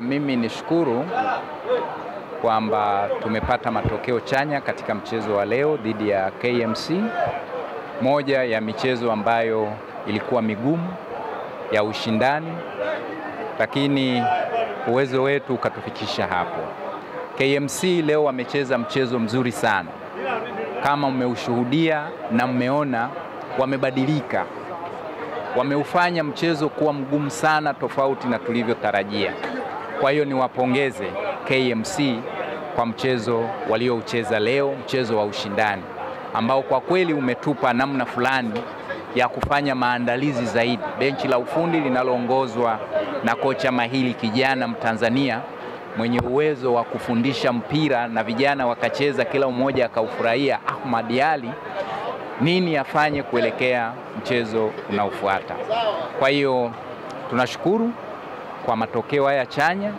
Mimi nishukuru kwamba tumepata matokeo chanya katika mchezo wa leo dhidi ya KMC, moja ya michezo ambayo ilikuwa migumu ya ushindani, lakini uwezo wetu ukatufikisha hapo. KMC leo wamecheza mchezo mzuri sana, kama mmeushuhudia na mmeona wamebadilika, wameufanya mchezo kuwa mgumu sana, tofauti na tulivyotarajia. Kwa hiyo niwapongeze KMC kwa mchezo walioucheza leo, mchezo wa ushindani ambao kwa kweli umetupa namna fulani ya kufanya maandalizi zaidi. Benchi la ufundi linaloongozwa na kocha mahiri kijana Mtanzania mwenye uwezo wa kufundisha mpira na vijana wakacheza, kila mmoja akaufurahia, Ahmad Ali, nini afanye kuelekea mchezo unaofuata. Kwa hiyo tunashukuru kwa matokeo haya chanya.